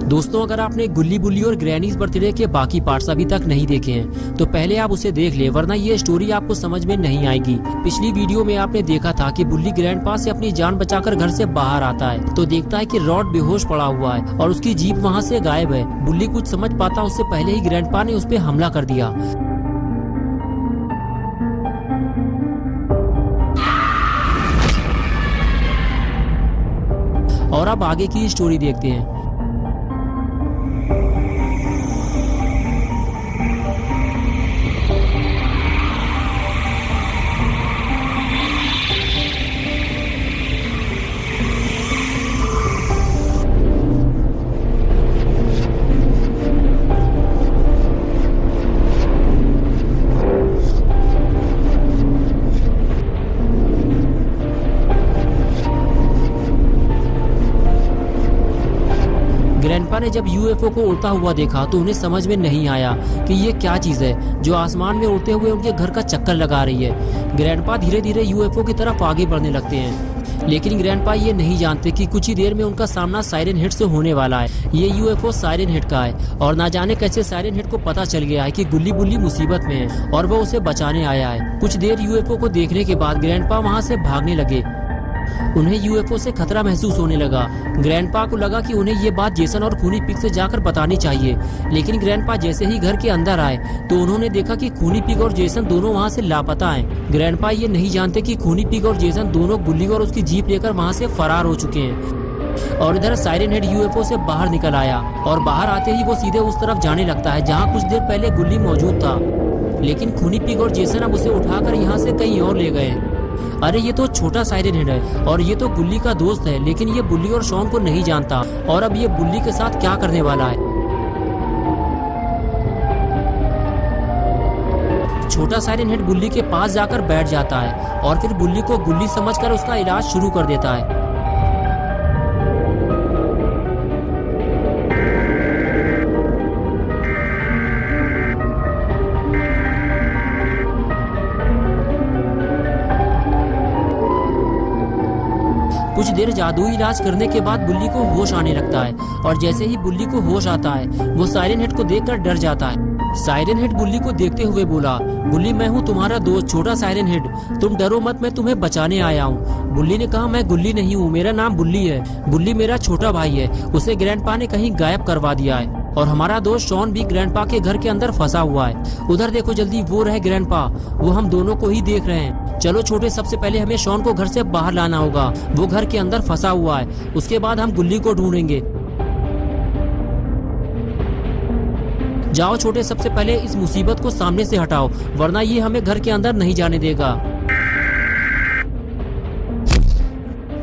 दोस्तों, अगर आपने गुल्ली बुल्ली और ग्रैनीज बर्थडे के बाकी पार्ट्स अभी तक नहीं देखे हैं तो पहले आप उसे देख ले, वरना ये स्टोरी आपको समझ में नहीं आएगी। पिछली वीडियो में आपने देखा था कि बुल्ली ग्रैंडपा से अपनी जान बचाकर घर से बाहर आता है तो देखता है कि रॉड बेहोश पड़ा हुआ है और उसकी जीप वहाँ से गायब है। बुल्ली कुछ समझ पाता उससे पहले ही ग्रैंडपा ने उस पर हमला कर दिया। और अब आगे की स्टोरी देखते हैं। ग्रैंडपा ने जब यूएफओ को उड़ता हुआ देखा तो उन्हें समझ में नहीं आया कि ये क्या चीज है जो आसमान में उड़ते हुए उनके घर का चक्कर लगा रही है। ग्रैंडपा धीरे धीरे यूएफओ की तरफ आगे बढ़ने लगते हैं, लेकिन ग्रैंडपा ये नहीं जानते कि कुछ ही देर में उनका सामना साइरन हेड से होने वाला है। ये यूएफओ साइरन हेड का है और ना जाने कैसे साइरन हेड को पता चल गया है कि गुल्ली बुल्ली मुसीबत में है और वो उसे बचाने आया है। कुछ देर यूएफओ को देखने के बाद ग्रैंडपा वहाँ से भागने लगे। उन्हें यूएफओ से खतरा महसूस होने लगा। ग्रैंडपा को लगा कि उन्हें ये बात जेसन और खूनी पिग से जाकर बतानी चाहिए, लेकिन ग्रैंडपा जैसे ही घर के अंदर आए तो उन्होंने देखा कि खूनी पिग और जेसन दोनों वहाँ से लापता हैं। ग्रैंडपा ये नहीं जानते कि खूनी पिग और जेसन दोनों गुल्ली और उसकी जीप लेकर वहाँ से फरार हो चुके हैं। और इधर साइरन हेड यूएफओ से बाहर निकल आया और बाहर आते ही वो सीधे उस तरफ जाने लगता है जहाँ कुछ देर पहले गुल्ली मौजूद था, लेकिन खूनी पिग और जेसन अब उसे उठाकर यहाँ से कहीं और ले गए। अरे ये तो छोटा साइरन हेड है और ये तो गुल्ली का दोस्त है, लेकिन ये बुल्ली और शॉन को नहीं जानता और अब ये बुल्ली के साथ क्या करने वाला है। छोटा साइरन हेड बुल्ली के पास जाकर बैठ जाता है और फिर बुल्ली को गुल्ली समझकर उसका इलाज शुरू कर देता है। कुछ देर जादुई इलाज करने के बाद बुल्ली को होश आने लगता है और जैसे ही बुल्ली को होश आता है वो साइरन हेड को देखकर डर जाता है। साइरन हेड बुल्ली को देखते हुए बोला, बुल्ली मैं हूँ तुम्हारा दोस्त छोटा साइरन हेड, तुम डरो मत, मैं तुम्हें बचाने आया हूँ। बुल्ली ने कहा, मैं गुल्ली नहीं हूँ, मेरा नाम बुल्ली है। बुल्ली मेरा छोटा भाई है, उसे ग्रैंडपा ने कहीं गायब करवा दिया है और हमारा दोस्त शॉन भी ग्रैंडपा के घर के अंदर फंसा हुआ है। उधर देखो जल्दी, वो रहे ग्रैंडपा, वो हम दोनों को ही देख रहे हैं। चलो छोटे, सबसे पहले हमें शॉन को घर से बाहर लाना होगा, वो घर के अंदर फंसा हुआ है, उसके बाद हम गुल्ली को ढूंढेंगे। जाओ छोटे, सबसे पहले इस मुसीबत को सामने से हटाओ, वरना ये हमें घर के अंदर नहीं जाने देगा।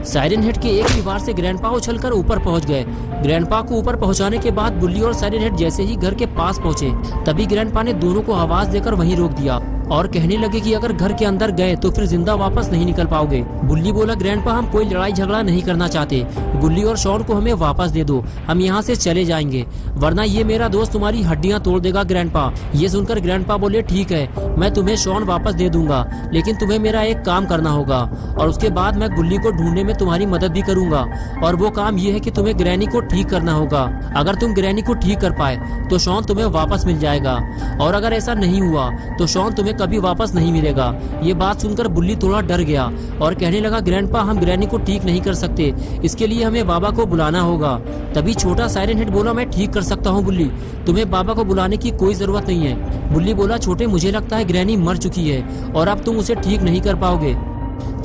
साइरन हेड के एक ही वार से ग्रैंडपा उछलकर ऊपर पहुंच गए। ग्रैंडपा को ऊपर पहुंचाने के बाद बुल्ली और साइरन हेड जैसे ही घर के पास पहुंचे तभी ग्रैंडपा ने दोनों को आवाज देकर वहीं रोक दिया और कहने लगे कि अगर घर के अंदर गए तो फिर जिंदा वापस नहीं निकल पाओगे। बुल्ली बोला, ग्रैंडपा हम कोई लड़ाई झगड़ा नहीं करना चाहते, गुल्ली और शॉन को हमें वापस दे दो, हम यहाँ से चले जाएंगे, वरना ये मेरा दोस्त तुम्हारी हड्डियाँ तोड़ देगा। ग्रैंडपा ये सुनकर ग्रैंडपा बोले, ठीक है, मैं तुम्हें शॉन वापस दे दूंगा, लेकिन तुम्हें मेरा एक काम करना होगा और उसके बाद मैं गुल्ली को ढूंढने में तुम्हारी मदद भी करूंगा। और वो काम ये है कि तुम्हें ग्रैनी को ठीक करना होगा। अगर तुम ग्रैनी को ठीक कर पाए तो शॉन तुम्हें वापस मिल जाएगा, और अगर ऐसा नहीं हुआ तो शॉन तुम्हें कभी वापस नहीं मिलेगा। ये बात सुनकर बुल्ली थोड़ा डर गया और कहने लगा, ग्रैंडपा हम ग्रैनी को ठीक नहीं कर सकते, इसके लिए हमें बाबा को बुलाना होगा। तभी छोटा साइरन हेड बोला, मैं ठीक कर सकता हूँ बुल्ली, तुम्हें बाबा को बुलाने की कोई जरूरत नहीं है। बुल्ली बोला, छोटे मुझे लगता है ग्रैनी मर चुकी है और अब तुम उसे ठीक नहीं कर पाओगे।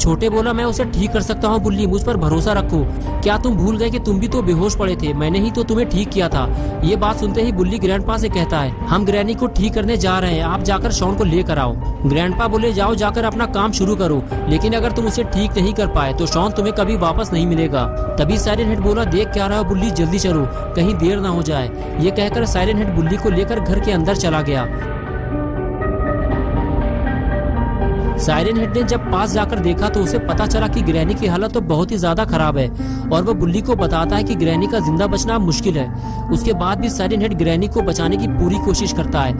छोटे बोला, मैं उसे ठीक कर सकता हूँ बुल्ली, मुझ पर भरोसा रखो। क्या तुम भूल गए कि तुम भी तो बेहोश पड़े थे, मैंने ही तो तुम्हें ठीक किया था। ये बात सुनते ही बुल्ली ग्रैंडपा से कहता है, हम ग्रैनी को ठीक करने जा रहे हैं, आप जाकर शॉन को लेकर आओ। ग्रैंडपा बोले, जाओ जाकर अपना काम शुरू करो, लेकिन अगर तुम उसे ठीक नहीं कर पाए तो शॉन तुम्हें कभी वापस नहीं मिलेगा। तभी साइरन हेड बोला, देख क्या रहा हो बुल्ली, जल्दी चलो, कहीं देर ना हो जाए। ये कहकर साइरन हेड बुल्ली को लेकर घर के अंदर चला गया। साइरन हेड ने जब पास जाकर देखा तो उसे पता चला कि ग्रैनी की हालत तो बहुत ही ज्यादा खराब है और वो बुल्ली को बताता है कि ग्रैनी का जिंदा बचना मुश्किल है। उसके बाद भी साइरन हेड ग्रैनी को बचाने की पूरी कोशिश करता है,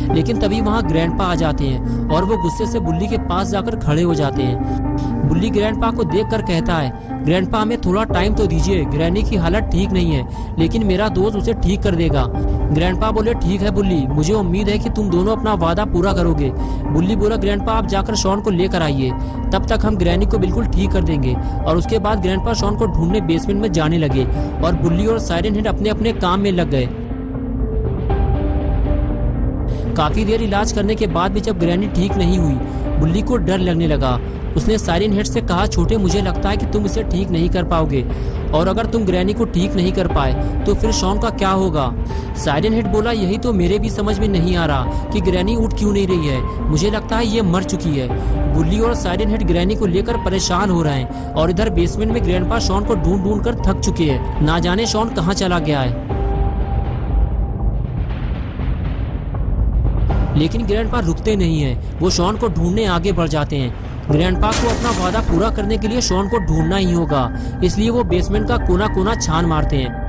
लेकिन तभी वहाँ ग्रैंडपा आ जाते हैं और वो गुस्से से बुल्ली के पास जाकर खड़े हो जाते हैं। बुल्ली ग्रैंडपा को देखकर कहता है, ग्रैंडपा हमें थोड़ा टाइम तो दीजिए, ग्रैनी की हालत ठीक नहीं है, लेकिन मेरा दोस्त उसे ठीक कर देगा। ग्रैंडपा बोले ठीक है बुल्ली, मुझे उम्मीद है कि तुम दोनों अपना वादा पूरा करोगे। बुल्ली बोला ग्रैंडपा आप जाकर शॉन को लेकर आइए, तब तक हम ग्रैनी को बिल्कुल ठीक कर देंगे। और उसके बाद ग्रैंडपा शॉन को ढूंढने बेसमेंट में जाने लगे और बुल्ली और साइरन हेड अपने अपने काम में लग गए। काफी देर इलाज करने के बाद भी जब ग्रैनी ठीक नहीं हुई, बुल्ली को डर लगने लगा। उसने साइरन हेड से कहा छोटे मुझे लगता है कि तुम इसे ठीक नहीं कर पाओगे, और अगर तुम ग्रैनी को ठीक नहीं कर पाए तो फिर शॉन का क्या होगा। साइरन हेड बोला यही तो मेरे भी समझ में नहीं आ रहा कि ग्रैनी उठ क्यों नहीं रही है, मुझे लगता है ये मर चुकी है। बुल्ली और साइरन हेड ग्रैनी को लेकर परेशान हो रहे हैं और इधर बेसमेंट में ग्रैंडपा शॉन को ढूंढ ढूंढ कर थक चुके हैं, ना जाने शॉन कहाँ चला गया है। लेकिन ग्रैंडपा रुकते नहीं हैं, वो शॉन को ढूंढने आगे बढ़ जाते हैं। ग्रैंडपा को अपना वादा पूरा करने के लिए शॉन को ढूंढना ही होगा, इसलिए वो बेसमेंट का कोना कोना छान मारते हैं।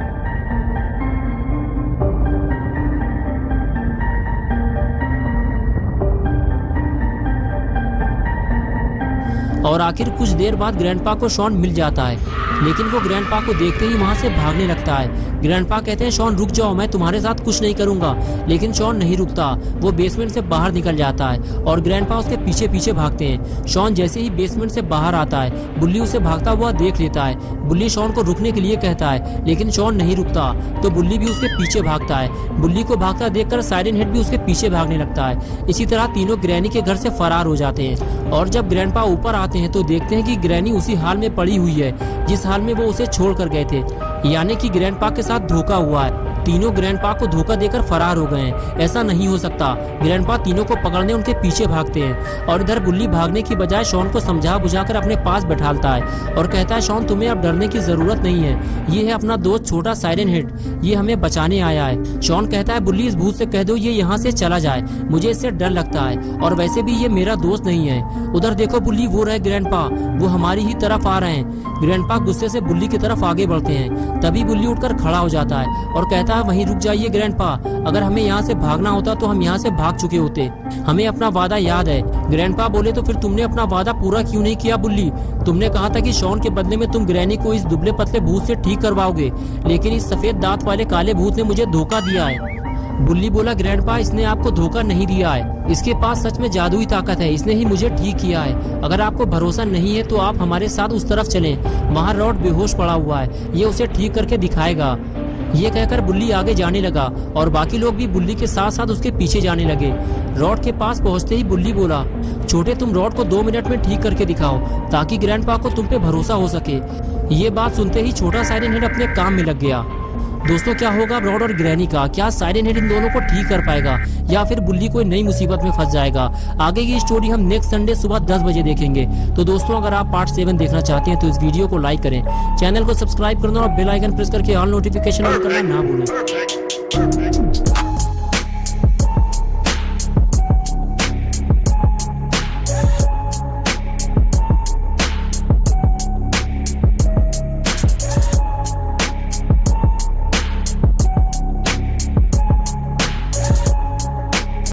और आखिर कुछ देर बाद ग्रैंडपा को शॉन मिल जाता है, लेकिन वो ग्रैंडपा को देखते ही वहां से भागने लगता है। ग्रैंडपा कहते हैं शॉन रुक जाओ, मैं तुम्हारे साथ कुछ नहीं करूंगा, लेकिन शॉन नहीं रुकता। वो बेसमेंट से बाहर निकल जाता है और ग्रैंडपा उसके पीछे पीछे भागते हैं। शॉन जैसे ही बेसमेंट से बाहर आता है, बुल्ली उसे भागता हुआ देख लेता है। बुल्ली शॉन को रुकने के लिए कहता है, लेकिन शॉन नहीं रुकता, तो बुल्ली भी उसके पीछे भागता है। बुल्ली को भागता देखकर साइरन हेड भी उसके पीछे भागने लगता है। इसी तरह तीनों ग्रैनी के घर से फरार हो जाते हैं और जब ग्रैंडपा ऊपर आते हैं तो देखते हैं कि ग्रैनी उसी हाल में पड़ी हुई है जिस हाल में वो उसे छोड़ कर गए थे, यानी कि ग्रैंडपा के साथ धोखा हुआ है। तीनों ग्रैंडपा को धोखा देकर फरार हो गए हैं, ऐसा नहीं हो सकता। ग्रैंडपा तीनों को पकड़ने उनके पीछे भागते हैं और इधर बुल्ली भागने की बजाय शॉन को समझा बुझाकर अपने पास बैठालता है और कहता है शॉन तुम्हें अब डरने की जरूरत नहीं है, ये है अपना दोस्त छोटा साइरन हेड, ये हमें बचाने आया है। शॉन कहता है बुल्ली इस भूत से कह दो ये यहाँ से चला जाए, मुझे इससे डर लगता है और वैसे भी ये मेरा दोस्त नहीं है। उधर देखो बुल्ली, वो रहे ग्रैंडपा, वो हमारी ही तरफ आ रहे हैं। ग्रैंडपा गुस्से से बुल्ली की तरफ आगे बढ़ते हैं, तभी बुल्ली उठकर खड़ा हो जाता है और कहता है वहीं रुक जाइए ग्रैंडपा, अगर हमें यहाँ से भागना होता तो हम यहाँ से भाग चुके होते, हमें अपना वादा याद है। ग्रैंडपा बोले तो फिर तुमने अपना वादा पूरा क्यों नहीं किया बुल्ली, तुमने कहा था कि शॉन के बदले में तुम ग्रैनी को इस दुबले पतले भूत से ठीक करवाओगे, लेकिन इस सफेद दांत वाले काले भूत ने मुझे धोखा दिया है। बुल्ली बोला ग्रैंडपा इसने आपको धोखा नहीं दिया है, इसके पास सच में जादुई ताकत है, इसने ही मुझे ठीक किया है। अगर आपको भरोसा नहीं है तो आप हमारे साथ उस तरफ चलें, वहाँ रॉड बेहोश पड़ा हुआ है, ये उसे ठीक करके दिखाएगा। ये कहकर बुल्ली आगे जाने लगा और बाकी लोग भी बुल्ली के साथ साथ उसके पीछे जाने लगे। रॉड के पास पहुंचते ही बुल्ली बोला छोटे तुम रॉड को 2 मिनट में ठीक करके दिखाओ ताकि ग्रैंडपा को तुम पे भरोसा हो सके। ये बात सुनते ही छोटा साइरन हेड अपने काम में लग गया। दोस्तों क्या होगा रॉड और ग्रैनी का, क्या साइरन हेड इन दोनों को ठीक कर पाएगा या फिर बुल्ली कोई नई मुसीबत में फंस जाएगा। आगे की स्टोरी हम नेक्स्ट संडे सुबह 10 बजे देखेंगे। तो दोस्तों अगर आप पार्ट 7 देखना चाहते हैं तो इस वीडियो को लाइक करें, चैनल को सब्सक्राइब करना और बेल आइकन प्रेस करके ऑल नोटिफिकेशन ऑन करना ना भूलें।